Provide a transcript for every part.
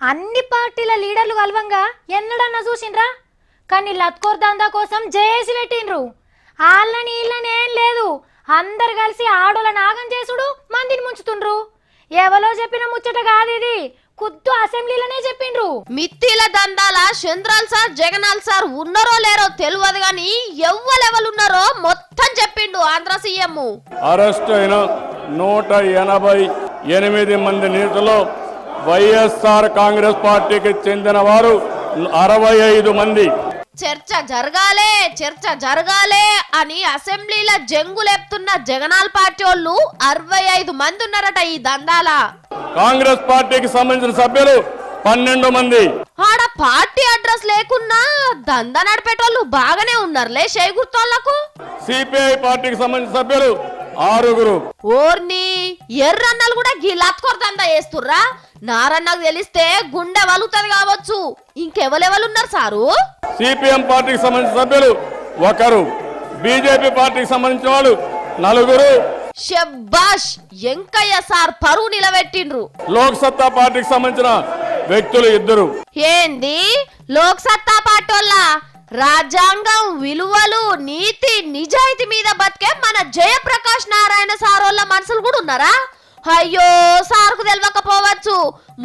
అన్ని పార్టీల లీడర్లు కలవంగా ఎన్నడన్నా చూసిండ్రా? కానీ లత్కోర్ దందా కోసం జేఏసీ పెట్టిండ్రు. ఆళ్ళని ఈళ్ళని ఏం లేదు, అందరు కలిసి ఆడోళ్ళ నాగం చేసుడు, మందిని ముంచుతుండ్రు. ఎవలో చెప్పిన ముచ్చట కాదు ఇది, కుద్దు అసెంబ్లీలోనే చెప్పిండ్రు. మిత్తిల దందాల చంద్రాల్ సార్ జగనాల్ సార్ ఉన్నారో లేరో తెలియదు గాని ఎవ్వలెవలున్నారో మొత్తం చెప్పిండు ఆంధ్ర సీఎం. అరెస్ట్ అయిన 188 మంది నేతలు వైఎస్ఆర్ కాంగ్రెస్ పార్టీకి చెందిన వారు 65 మంది. చర్చ జరగాలే అని అసెంబ్లీలో జంగులేపుతున్న జగనాల్ పార్టీ వాళ్ళు 65 మంది ఉన్నారట ఈ దందాల. కాంగ్రెస్ పార్టీకి సంబంధించిన సభ్యులు 12 మంది. ఆడ పార్టీ అడ్రస్ లేకున్నా దందా నడిపేటోళ్ళు బాగానే ఉన్నారులే షేగుర్తోళ్లకు. సిపిఐ పార్టీకి సంబంధించిన సభ్యులు 6. ఓర్ని ఎర్రన్నలు కూడా గిలాత్కోర్ దందా చేస్తుర్రా? నారన్నకు తెలిస్తే గుండె వలుగుతుంది కావచ్చు. ఇంకెవరెవరున్నారు సారు? సిపిఎం పార్టీకి సంబంధించిన సభ్యులు 1, బీజేపీ పార్టీకి సంబంధించిన వాళ్ళు 4. షబ్బాష్, ఎంకయ్య సార్ పరువు నిలబెట్టిండ్రు. లోక్ సత్తా పార్టీకి సంబంధించిన వ్యక్తులు 2. ఏంది లోక్ సత్తా పార్టీ రాజ్యాంగం విలువలు నీతి నిజాయితీ మీద బతికే మన జయప్రకాష్ నారాయణ సారోళ్ళ మనుషులు కూడా ఉన్నారా? అయ్యో సార్కు తెలియకపోవచ్చు,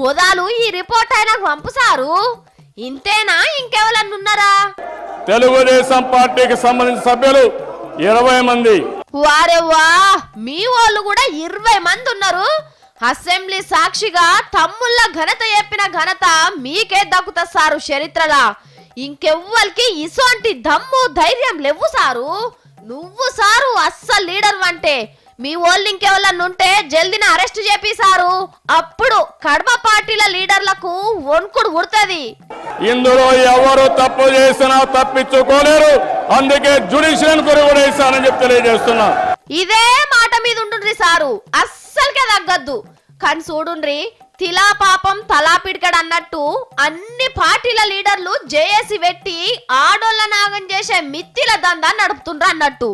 మొదలు ఈ రిపోర్ట్ ఆయనకు పంపు సారు. ఇంతేనా ఇంకెవరన్నా ఉన్నారా? తెలుగుదేశం పార్టీకి సంబంధించిన సభ్యులు 20 మంది. వారేవా, మీ వాళ్ళు కూడా 20 మంది ఉన్నారు. అసెంబ్లీ సాక్షిగా తమ్ముళ్ళ ఘనత చెప్పిన ఘనత మీకే దక్కుతా సారు చరిత్రలా. ఇంకెవ్వరికి ఇసోంటి దమ్ము ధైర్యం లేవు సారు. నువ్వు సారు అస్సలు లీడర్ అంటే. మీ వాళ్ళు ఇంకెవరన్నా ఉంటే జల్దిన అరెస్ట్ చేపిసారు. అప్పుడు కడప పార్టీల లీడర్లకు వణుకుడు ఉడుతుంది. ఇందులో ఎవరు తప్పు చేసినా తప్పించుకోలేరు. అందుకే జ్యుడిషియల్ కొరవడేశానని చెప్పి తెలియజేస్తున్నా. ఇదే మాట మీద ఉంటుండ్రి సారు, అస్సలకే తగ్గద్దు. కానీ చూడుండ్రి, తిలా పాపం తలా పిడికడు అన్నట్టు అన్ని పార్టీల లీడర్లు జేఏసీ పెట్టి ఆడోళ్ళ నాగం చేసే మిత్తిల దందా నడుపుతుండ్రు అన్నట్టు.